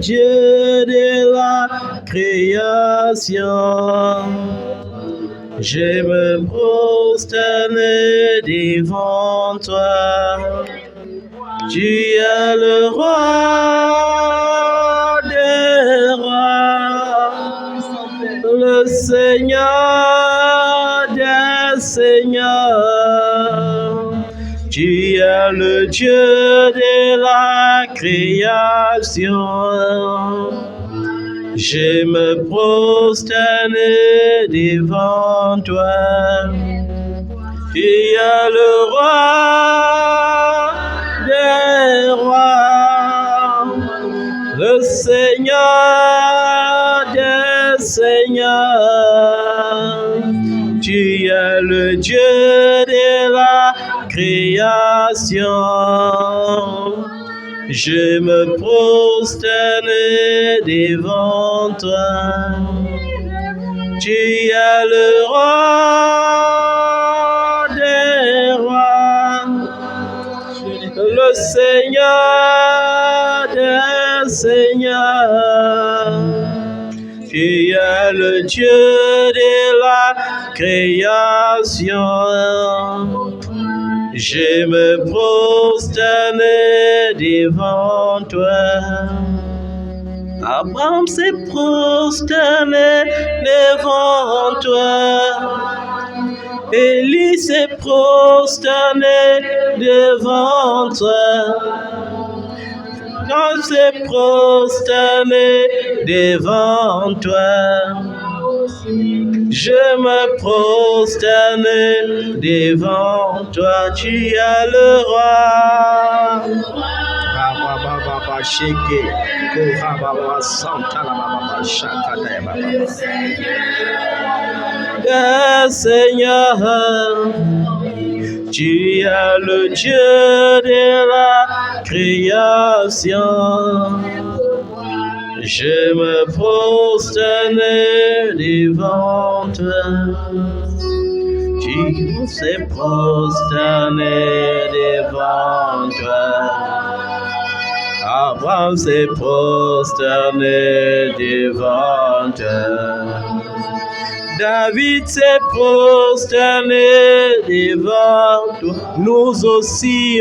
Dieu de la création. Je me prosterne devant toi. Tu es le roi des rois, le Seigneur des seigneurs. Tu es le Dieu de la création. Je me prosterne devant toi. Tu es le roi des rois, le Seigneur des seigneurs. Tu es le Dieu de la création. Je me prosterne devant toi. Tu es le roi des rois, le Seigneur des seigneurs. Tu es le Dieu de la création. Je me prosterne devant toi. Abraham s'est prosterné devant toi. Élie s'est prosterné devant toi. Quand s'est prosterné devant toi. Je me prosterne devant toi, tu es le roi. Seigneur, tu es le Dieu de la création. Je me prosterne devant toi. Tu s'es prosterné devant toi. Abraham s'est prosterné devant toi. David s'est prosterné devant toi. Nous aussi,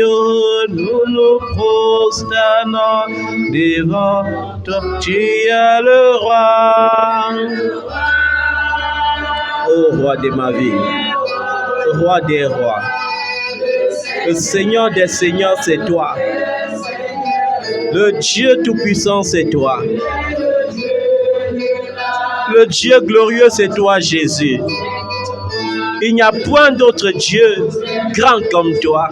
nous nous prosternons devant toi. Tu es le roi. Ô roi de ma vie, roi des rois, le Seigneur des seigneurs, c'est toi. Le Dieu tout-puissant, c'est toi. Le Dieu glorieux, c'est toi, Jésus. Il n'y a point d'autre Dieu grand comme toi.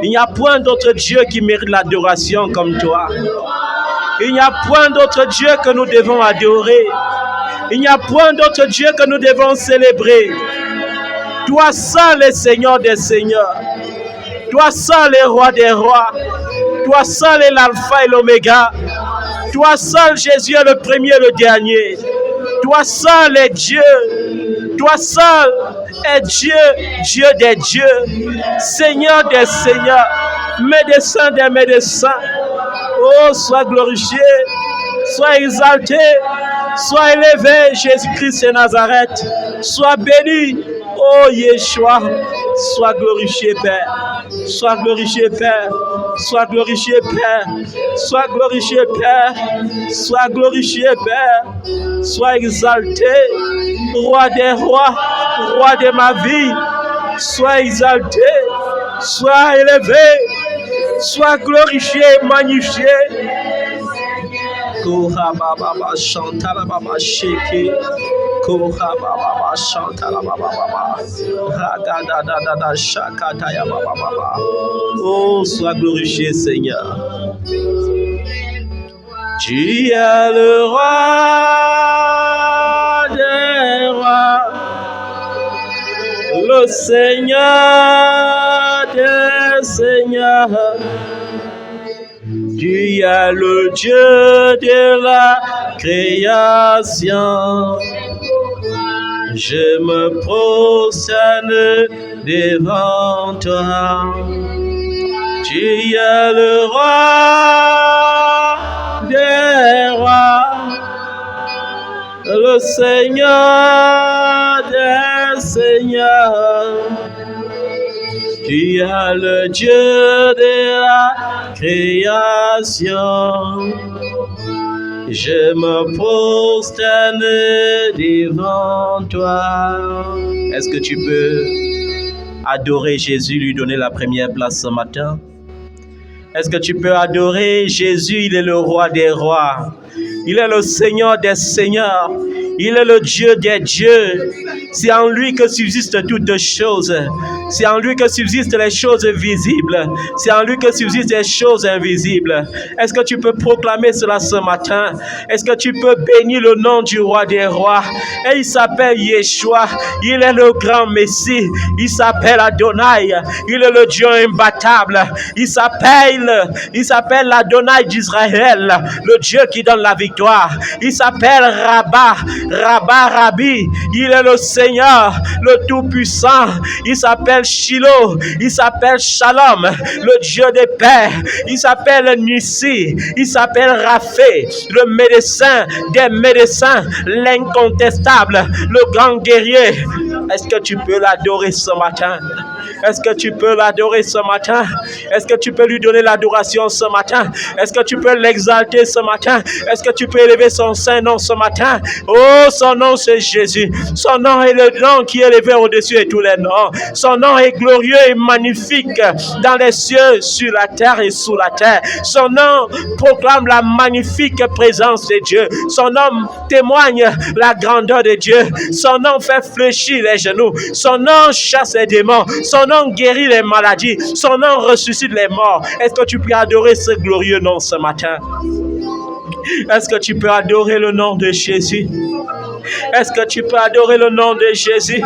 Il n'y a point d'autre Dieu qui mérite l'adoration comme toi. Il n'y a point d'autre Dieu que nous devons adorer. Il n'y a point d'autre Dieu que nous devons célébrer. Toi seul est Seigneur des seigneurs. Toi seul est roi des rois. Toi seul est l'alpha et l'oméga. Toi seul, Jésus, est le premier et le dernier. Toi seul est Dieu. Toi seul est Dieu, Dieu des dieux, Seigneur des seigneurs, médecin des médecins. Oh, sois glorifié, sois exalté, sois élevé, Jésus-Christ de Nazareth. Sois béni, oh Yeshua. Sois glorifié, Père. Sois glorifié, Père. Sois glorifié, Père. Sois glorifié, Père. Sois glorifié, Père. Sois exalté, roi des rois, roi de ma vie. Sois exalté, sois élevé, sois glorifié, magnifié. Koha baba chantala baba sheke. Koha baba chantala baba baba. Raga da da da da shakata ya baba baba. Oh, sois glorifié, Seigneur. Tu es le roi des rois, le Seigneur des seigneurs. Tu es le Dieu de la création. Je me prosterne devant toi. Tu es le roi des le Seigneur des Seigneurs. Tu es le Dieu de la création. Je me prosterne devant toi. Est-ce que tu peux adorer Jésus, lui donner la première place ce matin? Est-ce que tu peux adorer Jésus? Il est le roi des rois. Il est le Seigneur des seigneurs. Il est le Dieu des dieux. C'est en lui que subsistent toutes choses. C'est en lui que subsistent les choses visibles. C'est en lui que subsistent les choses invisibles. Est-ce que tu peux proclamer cela ce matin? Est-ce que tu peux bénir le nom du roi des rois? Et il s'appelle Yeshua. Il est le grand Messie. Il s'appelle Adonai. Il est le Dieu imbattable. Il s'appelle l'Adonai d'Israël, le Dieu qui donne la victoire. Il s'appelle Rabbi. Il est le Seigneur, le Tout-Puissant. Il s'appelle Shiloh. Il s'appelle Shalom, le Dieu des pères. Il s'appelle Nissi. Il s'appelle Raphaël, le médecin des médecins, l'incontestable, le grand guerrier. Est-ce que tu peux l'adorer ce matin? Est-ce que tu peux l'adorer ce matin? Est-ce que tu peux lui donner l'adoration ce matin? Est-ce que tu peux l'exalter ce matin? Est-ce que tu peux élever son saint nom ce matin? Oh, son nom c'est Jésus. Son nom est le nom qui est élevé au-dessus de tous les noms. Son nom est glorieux et magnifique dans les cieux, sur la terre et sous la terre. Son nom proclame la magnifique présence de Dieu. Son nom témoigne la grandeur de Dieu. Son nom fait fléchir les genoux. Son nom chasse les démons. Son nom guérit les maladies. Son nom ressuscite les morts. Est-ce que tu peux adorer ce glorieux nom ce matin? Est-ce que tu peux adorer le nom de Jésus? Est-ce que tu peux adorer le nom de Jésus?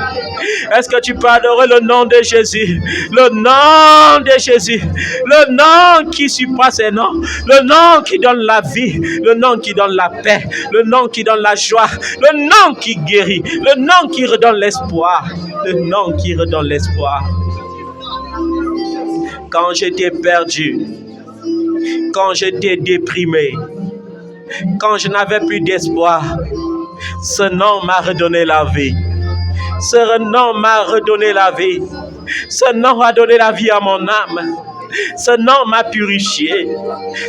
Est-ce que tu peux adorer le nom de Jésus? Le nom de Jésus. Le nom qui surpasse les noms. Le nom qui donne la vie. Le nom qui donne la paix. Le nom qui donne la joie. Le nom qui guérit. Le nom qui redonne l'espoir. Le nom qui redonne l'espoir. Quand j'étais perdu, quand j'étais déprimé, quand je n'avais plus d'espoir, ce nom m'a redonné la vie. Ce nom m'a redonné la vie. Ce nom a donné la vie à mon âme. Ce nom m'a purifié.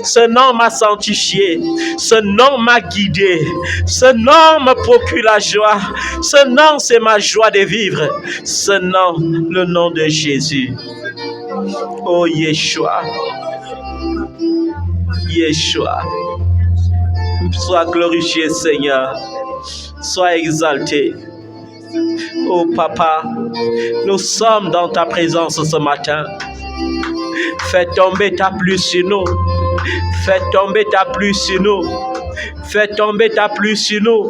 Ce nom m'a sanctifié. Ce nom m'a guidé. Ce nom me procure la joie. Ce nom, c'est ma joie de vivre. Ce nom, le nom de Jésus. Oh Yeshua. Yeshua. Sois glorifié, Seigneur. Sois exalté. Oh Papa, nous sommes dans ta présence ce matin. Fais tomber ta pluie sur nous. Fais tomber ta pluie sur nous. Fais tomber ta pluie sur nous.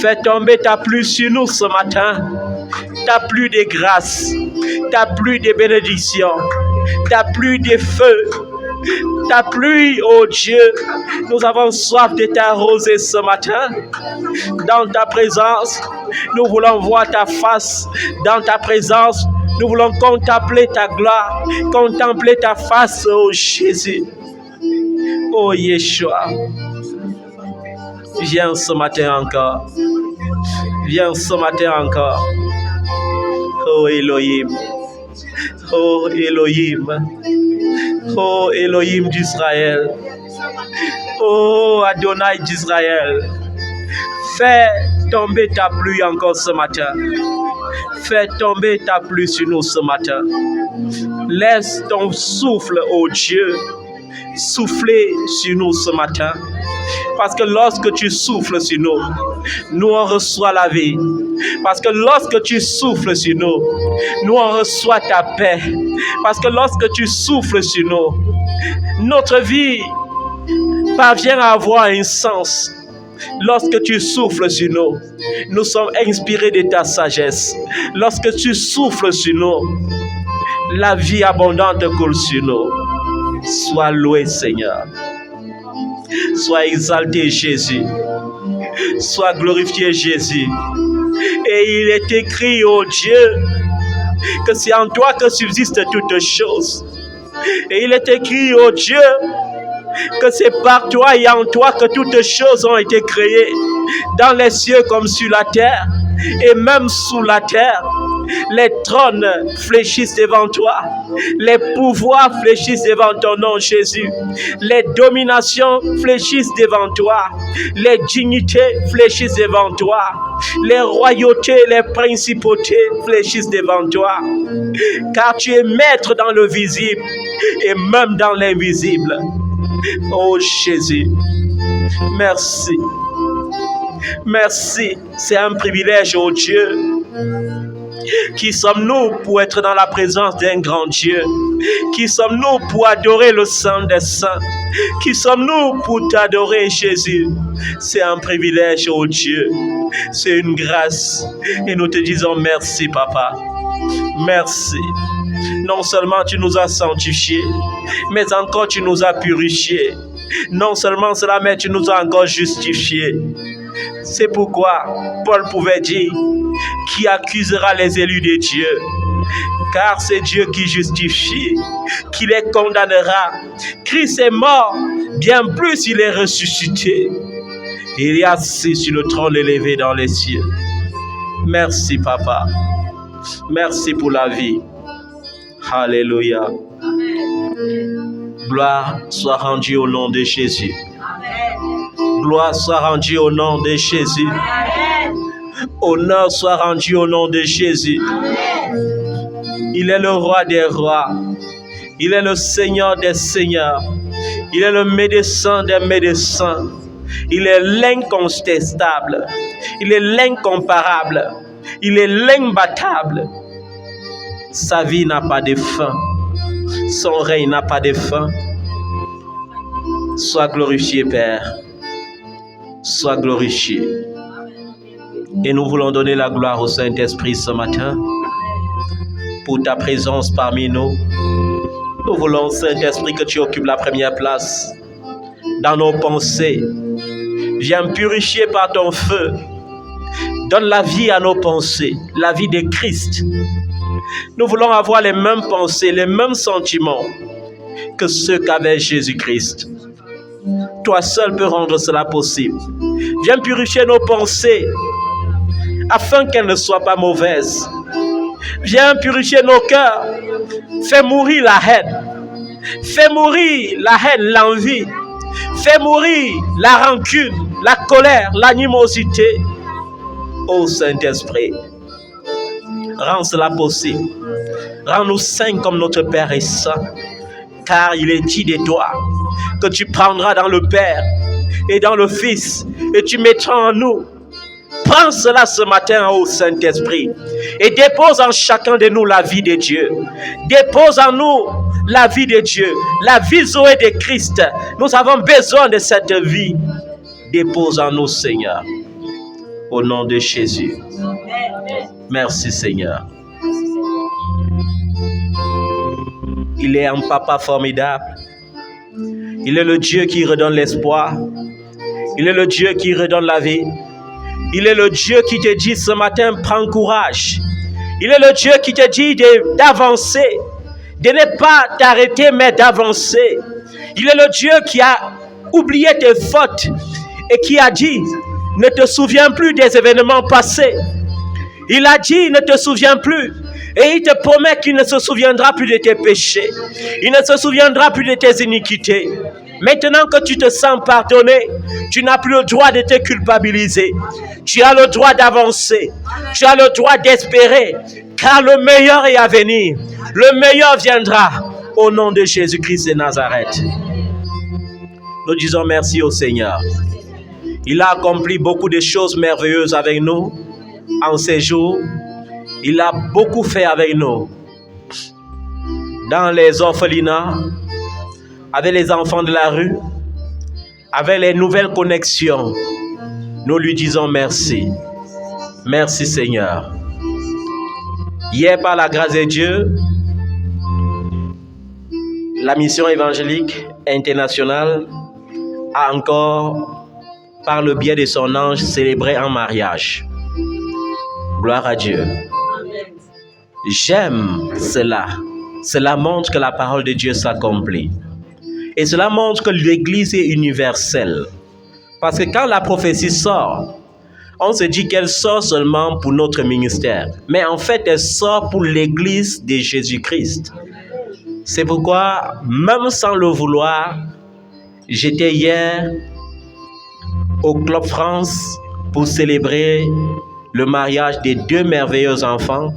Fais tomber ta pluie sur nous ce matin. Ta pluie de grâce. Ta pluie de bénédiction. Ta pluie de feu. Ta pluie, oh Dieu, nous avons soif de t'arroser ce matin. Dans ta présence, nous voulons voir ta face. Dans ta présence, nous voulons contempler ta gloire, contempler ta face, oh Jésus. Oh Yeshua, viens ce matin encore. Viens ce matin encore. Oh Elohim. Oh Elohim. Oh Elohim d'Israël. Oh Adonai d'Israël. Fais tomber ta pluie encore ce matin. Fais tomber ta pluie sur nous ce matin. Laisse ton souffle, oh Dieu, souffler sur nous ce matin. Parce que lorsque tu souffles sur nous, nous on reçoit la vie. Parce que lorsque tu souffles sur nous, nous on reçoit ta paix. Parce que lorsque tu souffles sur nous, notre vie parvient à avoir un sens. Lorsque tu souffles sur nous, nous sommes inspirés de ta sagesse. Lorsque tu souffles sur nous, la vie abondante coule sur nous. Sois loué, Seigneur. Sois exalté, Jésus. Sois glorifié, Jésus. Et il est écrit, oh Dieu, que c'est en toi que subsistent toutes choses. Et il est écrit, oh Dieu, que c'est par toi et en toi que toutes choses ont été créées, dans les cieux comme sur la terre, et même sous la terre. Les trônes fléchissent devant toi. Les pouvoirs fléchissent devant ton nom, Jésus. Les dominations fléchissent devant toi. Les dignités fléchissent devant toi. Les royautés, les principautés fléchissent devant toi. Car tu es maître dans le visible et même dans l'invisible. Oh Jésus, merci. Merci. C'est un privilège, oh Dieu. Qui sommes-nous pour être dans la présence d'un grand Dieu? Qui sommes-nous pour adorer le Saint des Saints? Qui sommes-nous pour t'adorer, Jésus? C'est un privilège, oh Dieu. C'est une grâce. Et nous te disons merci, Papa. Merci. Non seulement tu nous as sanctifiés, mais encore tu nous as purifiés. Non seulement cela, mais tu nous as encore justifiés. C'est pourquoi Paul pouvait dire: qui accusera les élus de Dieu? Car c'est Dieu qui justifie, qui les condamnera. Christ est mort, bien plus il est ressuscité. Il est assis sur le trône élevé dans les cieux. Merci, Papa. Merci pour la vie. Alléluia. Gloire soit rendue au nom de Jésus. Gloire soit rendue au nom de Jésus. Honneur soit rendu au nom de Jésus. Il est le roi des rois. Il est le Seigneur des seigneurs. Il est le médecin des médecins. Il est l'incontestable. Il est l'incomparable. Il est l'imbattable. Sa vie n'a pas de fin. Son règne n'a pas de fin. Sois glorifié, Père. Sois glorifié. Et nous voulons donner la gloire au Saint-Esprit ce matin pour ta présence parmi nous. Nous voulons, Saint-Esprit, que tu occupes la première place dans nos pensées. Viens purifier par ton feu. Donne la vie à nos pensées, la vie de Christ. Nous voulons avoir les mêmes pensées, les mêmes sentiments que ceux qu'avait Jésus-Christ. Toi seul peux rendre cela possible. Viens purifier nos pensées afin qu'elles ne soient pas mauvaises. Viens purifier nos cœurs. Fais mourir la haine. Fais mourir la haine, l'envie. Fais mourir la rancune, la colère, l'animosité. Ô Saint-Esprit, rends cela possible. Rends-nous saints comme notre Père est saint. Car il est dit de toi que tu prendras dans le Père et dans le Fils et tu mettras en nous. Prends cela ce matin, ô Saint-Esprit, et dépose en chacun de nous la vie de Dieu. Dépose en nous la vie de Dieu, la vie Zoé de Christ. Nous avons besoin de cette vie. Dépose en nous, Seigneur, au nom de Jésus. Merci, Seigneur. Il est un papa formidable. Il est le Dieu qui redonne l'espoir. Il est le Dieu qui redonne la vie. Il est le Dieu qui te dit ce matin, prends courage. Il est le Dieu qui te dit d'avancer, de ne pas t'arrêter, mais d'avancer. Il est le Dieu qui a oublié tes fautes et qui a dit, ne te souviens plus des événements passés. Il a dit, ne te souviens plus. Et il te promet qu'il ne se souviendra plus de tes péchés. Il ne se souviendra plus de tes iniquités. Maintenant que tu te sens pardonné, tu n'as plus le droit de te culpabiliser. Tu as le droit d'avancer. Tu as le droit d'espérer. Car le meilleur est à venir. Le meilleur viendra au nom de Jésus-Christ de Nazareth. Nous disons merci au Seigneur. Il a accompli beaucoup de choses merveilleuses avec nous en ces jours. Il a beaucoup fait avec nous. Dans les orphelinats, avec les enfants de la rue, avec les nouvelles connexions, nous lui disons merci. Merci Seigneur. Hier, par la grâce de Dieu, la mission évangélique internationale a encore, par le biais de son ange, célébré un mariage. Gloire à Dieu. J'aime cela. Cela montre que la parole de Dieu s'accomplit. Et cela montre que l'Église est universelle. Parce que quand la prophétie sort, on se dit qu'elle sort seulement pour notre ministère. Mais en fait, elle sort pour l'Église de Jésus-Christ. C'est pourquoi, même sans le vouloir, j'étais hier au Club France pour célébrer le mariage des deux merveilleux enfants,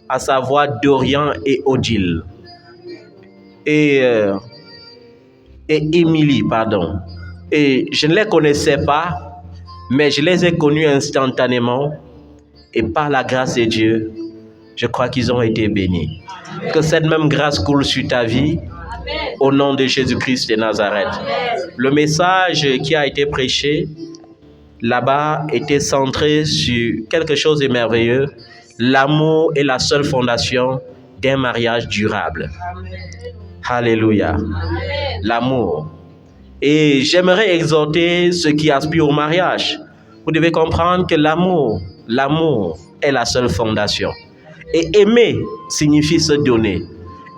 à savoir Dorian et Odile. Et Émilie, pardon. Et je ne les connaissais pas, mais je les ai connus instantanément. Et par la grâce de Dieu, je crois qu'ils ont été bénis. Que cette même grâce coule sur ta vie, au nom de Jésus-Christ de Nazareth. Le message qui a été prêché là-bas était centré sur quelque chose de merveilleux. L'amour est la seule fondation d'un mariage durable. Alléluia. L'amour. Et j'aimerais exhorter ceux qui aspirent au mariage. Vous devez comprendre que l'amour est la seule fondation. Et aimer signifie se donner.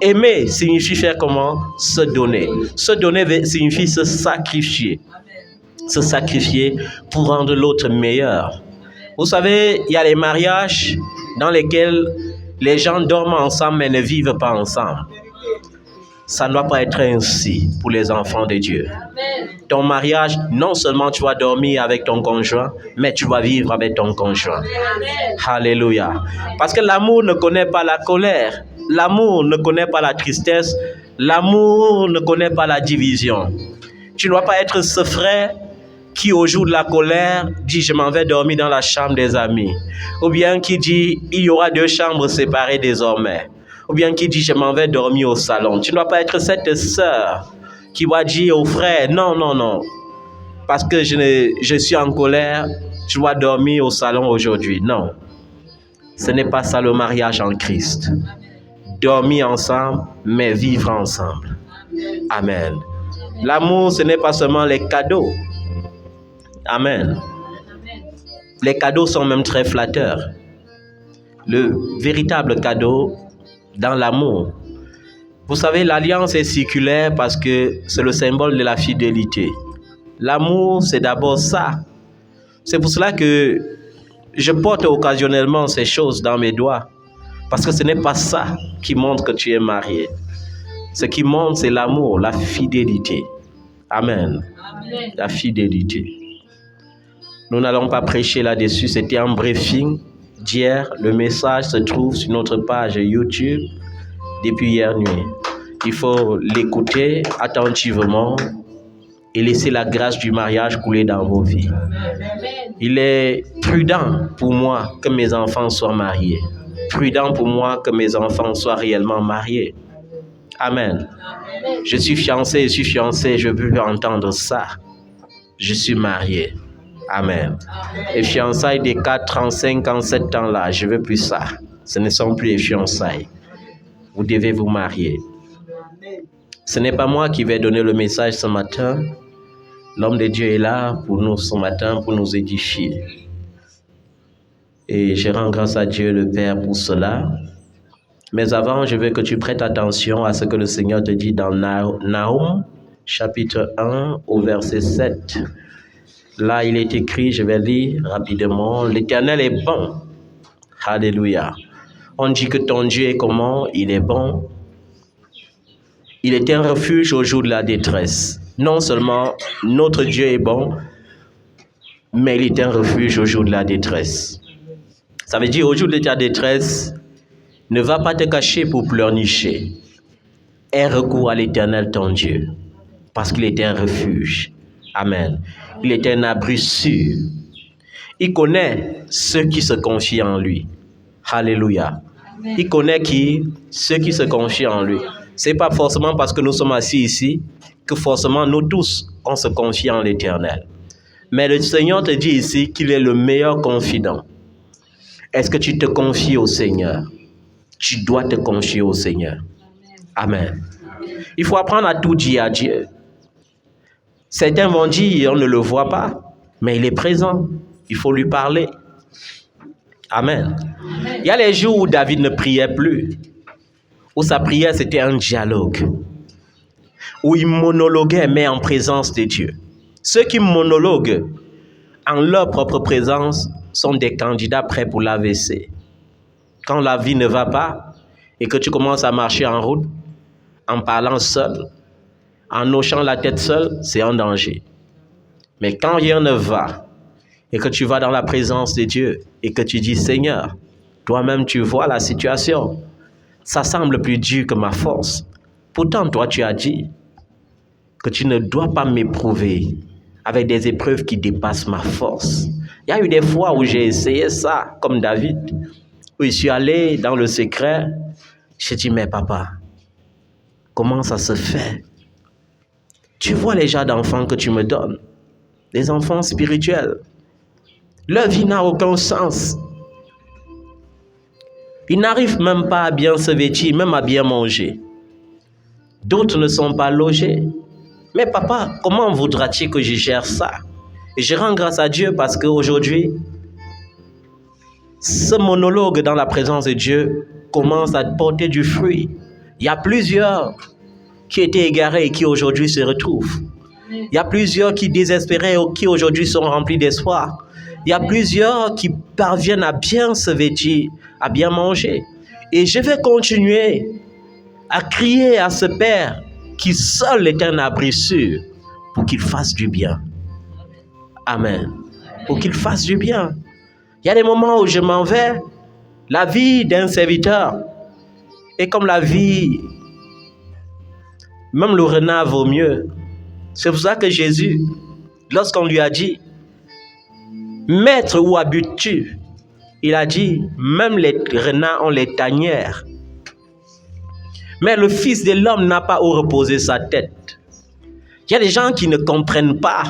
Aimer signifie faire comment? Se donner. Se donner signifie se sacrifier. Se sacrifier pour rendre l'autre meilleur. Vous savez, il y a les mariages dans lesquels les gens dorment ensemble mais ne vivent pas ensemble. Ça ne doit pas être ainsi pour les enfants de Dieu. Ton mariage, non seulement tu vas dormir avec ton conjoint, mais tu vas vivre avec ton conjoint. Alléluia. Parce que l'amour ne connaît pas la colère. L'amour ne connaît pas la tristesse. L'amour ne connaît pas la division. Tu ne dois pas être ce frère qui, au jour de la colère, dit « je m'en vais dormir dans la chambre des amis ». Ou bien qui dit « il y aura 2 chambres séparées désormais ». Ou bien qui dit « je m'en vais dormir au salon ». Tu ne dois pas être cette sœur qui va dire au frère « non, non, non, parce que je suis en colère, tu dois dormir au salon aujourd'hui ». Non, ce n'est pas ça le mariage en Christ. Dormir ensemble, mais vivre ensemble. Amen. L'amour, ce n'est pas seulement les cadeaux. Amen. Les cadeaux sont même très flatteurs. Le véritable cadeau dans l'amour. Vous savez, l'alliance est circulaire parce que c'est le symbole de la fidélité. L'amour, c'est d'abord ça. C'est pour cela que je porte occasionnellement ces choses dans mes doigts. Parce que ce n'est pas ça qui montre que tu es marié. Ce qui montre, c'est l'amour, la fidélité. Amen. Amen. La fidélité. Nous n'allons pas prêcher là-dessus. C'était un briefing d'hier. Le message se trouve sur notre page YouTube depuis hier nuit. Il faut l'écouter attentivement et laisser la grâce du mariage couler dans vos vies. Il est prudent pour moi que mes enfants soient mariés. Prudent pour moi que mes enfants soient réellement mariés. Amen. Je suis fiancé, je veux entendre ça. Je suis marié. Amen. Les fiançailles des 4, 35, 47 ans là, je ne veux plus ça. Ce ne sont plus les fiançailles. Vous devez vous marier. Ce n'est pas moi qui vais donner le message ce matin. L'homme de Dieu est là pour nous ce matin, pour nous édifier. Et je rends grâce à Dieu le Père pour cela. Mais avant, je veux que tu prêtes attention à ce que le Seigneur te dit dans Nahum, chapitre 1, au verset 7. Là, il est écrit, je vais lire rapidement, « L'Éternel est bon. » Alléluia. On dit que ton Dieu est comment? Il est bon. Il est un refuge au jour de la détresse. Non seulement notre Dieu est bon, mais il est un refuge au jour de la détresse. Ça veut dire, au jour de ta détresse, ne va pas te cacher pour pleurnicher. Aie recours à l'Éternel ton Dieu, parce qu'il est un refuge. Amen. Il est un abri sûr. Il connaît ceux qui se confient en lui. Alléluia. Il connaît qui? Ceux qui se confient en lui. Ce n'est pas forcément parce que nous sommes assis ici que forcément nous tous, on se confie en l'Éternel. Mais le Seigneur te dit ici qu'il est le meilleur confident. Est-ce que tu te confies au Seigneur? Tu dois te confier au Seigneur. Amen. Il faut apprendre à tout dire à Dieu. Certains vont dire, on ne le voit pas, mais il est présent. Il faut lui parler. Amen. Il y a les jours où David ne priait plus, où sa prière c'était un dialogue. où ils monologuaient, mais en présence de Dieu. Ceux qui monologuent en leur propre présence sont des candidats prêts pour l'AVC. Quand la vie ne va pas et que tu commences à marcher en route, en parlant seul, en hochant la tête seul, c'est un danger. Mais quand rien ne va et que tu vas dans la présence de Dieu et que tu dis, Seigneur, toi-même tu vois la situation, ça semble plus dur que ma force. Pourtant, toi, tu as dit que tu ne dois pas m'éprouver avec des épreuves qui dépassent ma force. Il y a eu des fois où j'ai essayé ça, comme David, où je suis allé dans le secret. J'ai dit, mais papa, comment ça se fait? Tu vois les genres d'enfants que tu me donnes, des enfants spirituels. Leur vie n'a aucun sens. Ils n'arrivent même pas à bien se vêtir, même à bien manger. D'autres ne sont pas logés. Mais papa, comment voudras-tu que je gère ça? Et je rends grâce à Dieu parce qu'aujourd'hui, ce monologue dans la présence de Dieu commence à porter du fruit. Il y a plusieurs qui étaient égarés et qui aujourd'hui se retrouvent. Il y a plusieurs qui désespéraient et qui aujourd'hui sont remplis d'espoir. Il y a plusieurs qui parviennent à bien se vêtir, à bien manger. Et je vais continuer à crier à ce Père qui seul est un abri sûr pour qu'il fasse du bien. Amen. Pour qu'il fasse du bien. Il y a des moments où je m'en vais, la vie d'un serviteur est comme la vie, même le renard vaut mieux. C'est pour ça que Jésus, lorsqu'on lui a dit, Maître, où habites-tu? Il a dit, même les renards ont les tanières. Mais le Fils de l'homme n'a pas où reposer sa tête. Il y a des gens qui ne comprennent pas.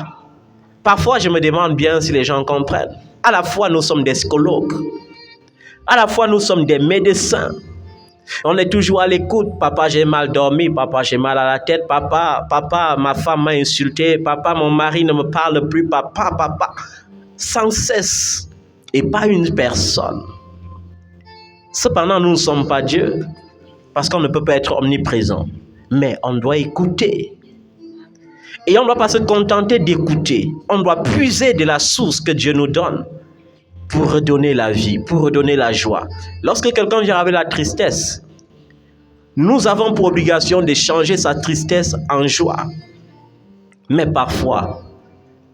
Parfois, je me demande bien si les gens comprennent. À la fois, nous sommes des psychologues. À la fois, nous sommes des médecins. On est toujours à l'écoute. Papa, j'ai mal dormi. Papa, j'ai mal à la tête. Papa, ma femme m'a insulté. Papa, mon mari ne me parle plus. Papa. Sans cesse. Et pas une personne. Cependant, nous ne sommes pas Dieu. Parce qu'on ne peut pas être omniprésent. Mais on doit écouter. Et on ne doit pas se contenter d'écouter. On doit puiser de la source que Dieu nous donne pour redonner la vie, pour redonner la joie. Lorsque quelqu'un vient avec la tristesse, nous avons pour obligation de changer sa tristesse en joie. Mais parfois,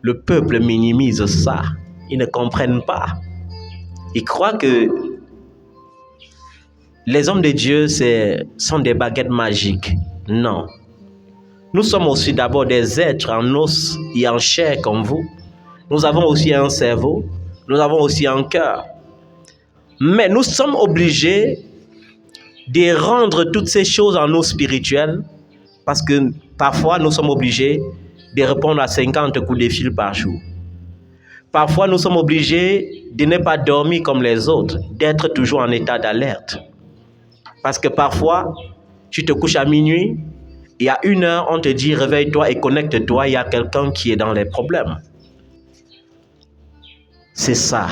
le peuple minimise ça. Ils ne comprennent pas. Ils croient que les hommes de Dieu sont des baguettes magiques. Non. Nous sommes aussi d'abord des êtres en os et en chair comme vous. Nous avons aussi un cerveau. Nous avons aussi un cœur. Mais nous sommes obligés de rendre toutes ces choses en eau spirituelle parce que parfois nous sommes obligés de répondre à 50 coups de fil par jour. Parfois nous sommes obligés de ne pas dormir comme les autres, d'être toujours en état d'alerte. Parce que parfois, tu te couches à minuit et à 1h, on te dit réveille-toi et connecte-toi, il y a quelqu'un qui est dans les problèmes. C'est ça,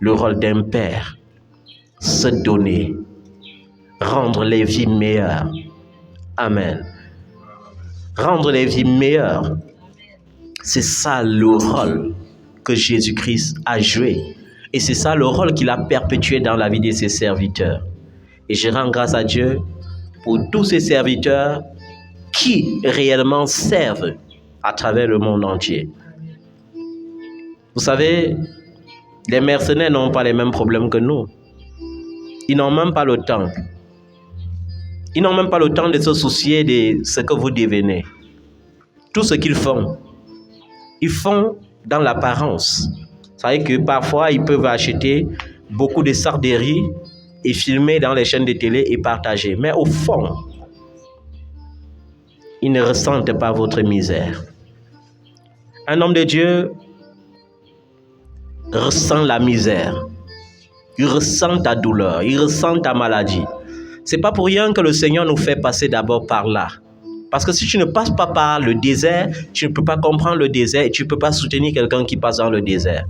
le rôle d'un père. Se donner, rendre les vies meilleures. Amen. Rendre les vies meilleures. C'est ça le rôle que Jésus-Christ a joué. Et c'est ça le rôle qu'il a perpétué dans la vie de ses serviteurs. Et je rends grâce à Dieu pour tous ces serviteurs qui réellement servent à travers le monde entier. Vous savez, les mercenaires n'ont pas les mêmes problèmes que nous. Ils n'ont même pas le temps. Ils n'ont même pas le temps de se soucier de ce que vous devenez. Tout ce qu'ils font, ils font dans l'apparence. Vous savez que parfois, ils peuvent acheter beaucoup de sarderies et filmer dans les chaînes de télé et partager. Mais au fond, ils ne ressentent pas votre misère. Un homme de Dieu ressent la misère. Il ressent ta douleur. Il ressent ta maladie. C'est pas pour rien que le Seigneur nous fait passer d'abord par là. Parce que si tu ne passes pas par le désert, tu ne peux pas comprendre le désert et tu ne peux pas soutenir quelqu'un qui passe dans le désert.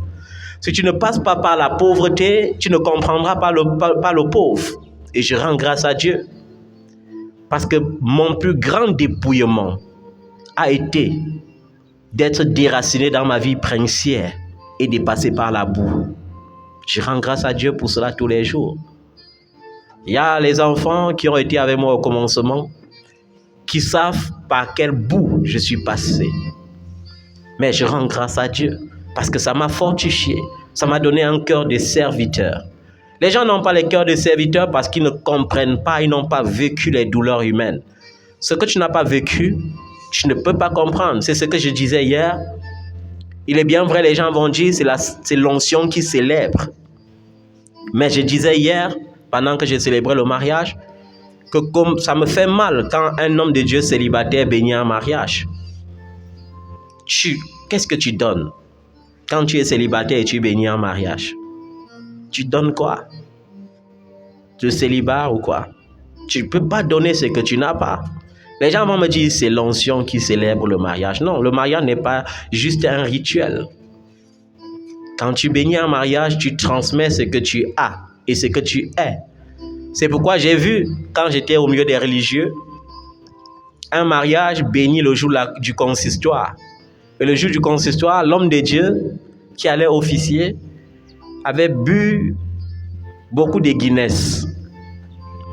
Si tu ne passes pas par la pauvreté, tu ne comprendras pas le pauvre. Et je rends grâce à Dieu. Parce que mon plus grand dépouillement, a été d'être déraciné dans ma vie princière et de passer par la boue. Je rends grâce à Dieu pour cela tous les jours. Il y a les enfants qui ont été avec moi au commencement, qui savent par quel bout je suis passé. Mais je rends grâce à Dieu parce que ça m'a fortifié. Ça m'a donné un cœur de serviteur. Les gens n'ont pas le cœur de serviteur parce qu'ils ne comprennent pas, ils n'ont pas vécu les douleurs humaines. Ce que tu n'as pas vécu, tu ne peux pas comprendre. C'est ce que je disais hier. Il est bien vrai, les gens vont dire c'est l'onction qui célèbre. Mais je disais hier, pendant que je célébrais le mariage, que comme ça me fait mal quand un homme de Dieu célibataire bénit un mariage. Qu'est-ce que tu donnes quand tu es célibataire et tu bénis un mariage? Tu donnes quoi? Le célibat ou quoi? Tu ne peux pas donner ce que tu n'as pas. Les gens vont me dire c'est l'onction qui célèbre le mariage. Non, le mariage n'est pas juste un rituel. Quand tu bénis un mariage, tu transmets ce que tu as et ce que tu es. C'est pourquoi j'ai vu, quand j'étais au milieu des religieux, un mariage béni le jour du consistoire. Et le jour du consistoire, l'homme de Dieu qui allait officier avait bu beaucoup de Guinness.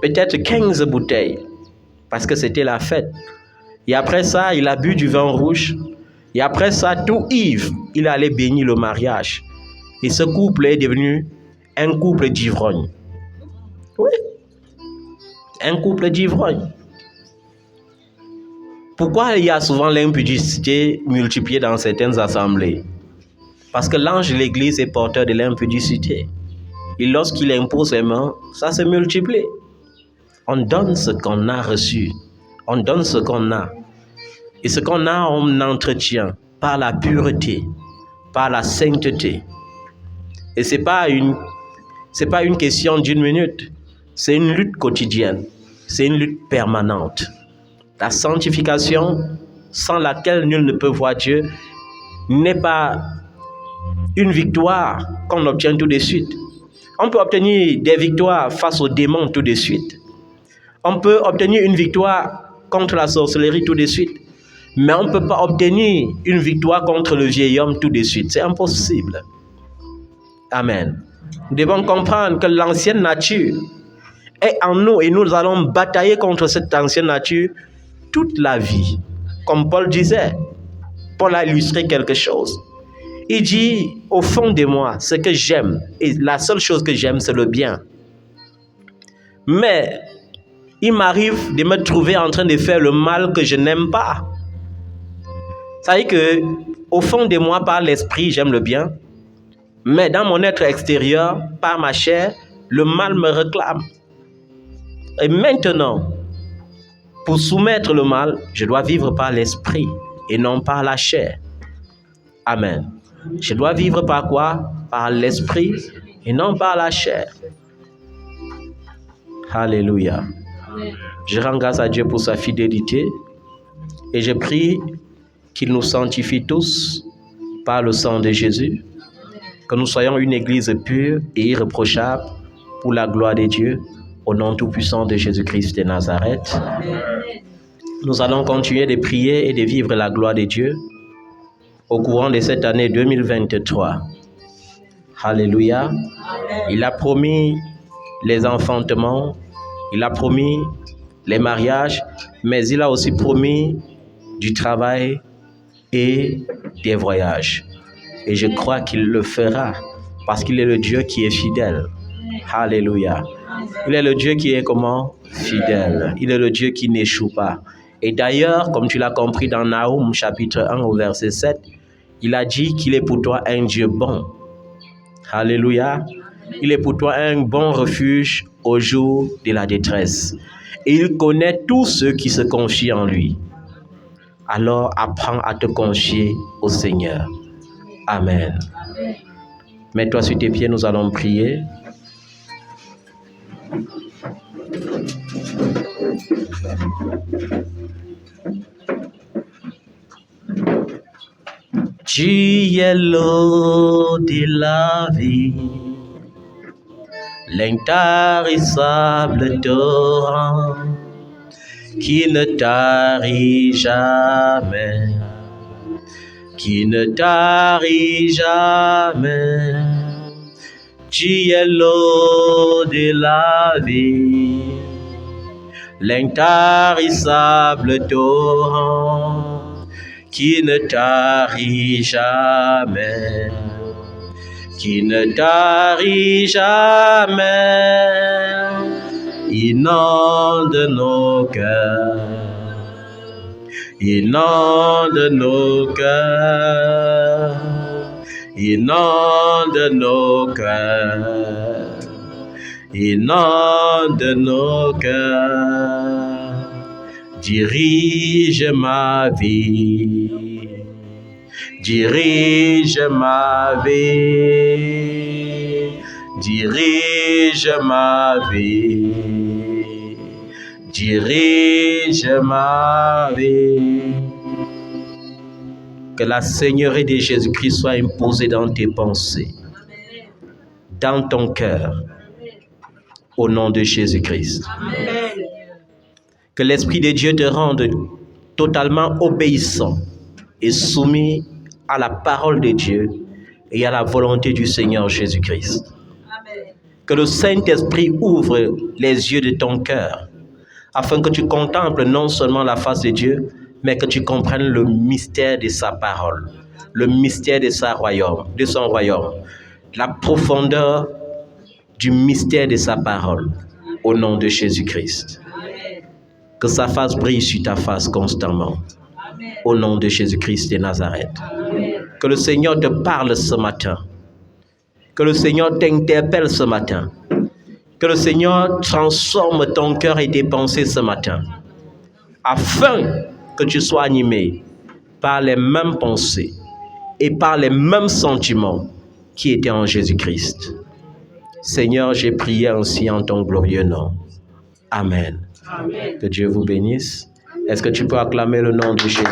Peut-être 15 bouteilles, parce que c'était la fête. Et après ça, il a bu du vin rouge. Et après ça, tout ivre, il allait bénir le mariage. Et ce couple est devenu un couple d'ivrognes. Oui, un couple d'ivrognes. Pourquoi il y a souvent l'impudicité multipliée dans certaines assemblées? Parce que l'ange de l'église est porteur de l'impudicité. Et lorsqu'il impose ses mains, ça se multiplie. On donne ce qu'on a reçu. On donne ce qu'on a. Et ce qu'on a, on entretient par la pureté, par la sainteté. Et ce n'est pas une question d'une minute. C'est une lutte quotidienne. C'est une lutte permanente. La sanctification, sans laquelle nul ne peut voir Dieu, n'est pas une victoire qu'on obtient tout de suite. On peut obtenir des victoires face aux démons tout de suite. On peut obtenir une victoire contre la sorcellerie tout de suite. Mais on ne peut pas obtenir une victoire contre le vieil homme tout de suite. C'est impossible. Amen. Nous devons comprendre que l'ancienne nature est en nous et nous allons batailler contre cette ancienne nature toute la vie. Comme Paul disait, Paul a illustré quelque chose. Il dit, au fond de moi, ce que j'aime, et la seule chose que j'aime, c'est le bien. Mais il m'arrive de me trouver en train de faire le mal que je n'aime pas. Ça veut dire que, au fond de moi, par l'esprit, j'aime le bien. Mais dans mon être extérieur, par ma chair, le mal me réclame. Et maintenant, pour soumettre le mal, je dois vivre par l'esprit et non par la chair. Amen. Je dois vivre par quoi? Par l'esprit et non par la chair. Alléluia. Je rends grâce à Dieu pour sa fidélité et je prie qu'il nous sanctifie tous par le sang de Jésus, que nous soyons une église pure et irréprochable pour la gloire de Dieu, au nom tout-puissant de Jésus-Christ de Nazareth. Nous allons continuer de prier et de vivre la gloire de Dieu au courant de cette année 2023. Alléluia. Il a promis les enfantements, il a promis les mariages, mais il a aussi promis du travail et des voyages. Et je crois qu'il le fera parce qu'il est le Dieu qui est fidèle. Alléluia. Il est le Dieu qui est comment? Fidèle. Il est le Dieu qui n'échoue pas. Et d'ailleurs, comme tu l'as compris dans Nahum chapitre 1 au verset 7, il a dit qu'il est pour toi un Dieu bon. Alléluia. Il est pour toi un bon refuge au jour de la détresse. Et il connaît tous ceux qui se confient en lui. Alors apprends à te confier au Seigneur. Amen. Mets-toi sur tes pieds, nous allons prier. Tu es l'eau de la vie, l'intarissable torrent qui ne tarit jamais, qui ne tarit jamais. Tu es l'eau de la vie, l'intarissable torrent qui ne tarit jamais, qui ne tarit jamais, inonde nos cœurs, inonde nos cœurs, inonde nos cœurs, inonde nos cœurs. Dirige ma vie, dirige ma vie, dirige ma vie, dirige ma vie. Que la Seigneurie de Jésus-Christ soit imposée dans tes pensées, dans ton cœur, au nom de Jésus-Christ. Que l'Esprit de Dieu te rende totalement obéissant et soumis à la parole de Dieu et à la volonté du Seigneur Jésus-Christ. Que le Saint-Esprit ouvre les yeux de ton cœur afin que tu contemples non seulement la face de Dieu, mais que tu comprennes le mystère de sa parole, le mystère de son royaume, la profondeur du mystère de sa parole, au nom de Jésus-Christ. Que sa face brille sur ta face constamment, au nom de Jésus-Christ de Nazareth. Que le Seigneur te parle ce matin, que le Seigneur t'interpelle ce matin, que le Seigneur transforme ton cœur et tes pensées ce matin, afin que tu sois animé par les mêmes pensées et par les mêmes sentiments qui étaient en Jésus-Christ. Seigneur, j'ai prié ainsi en ton glorieux nom. Amen. Amen. Que Dieu vous bénisse. Est-ce que tu peux acclamer le nom de Jésus?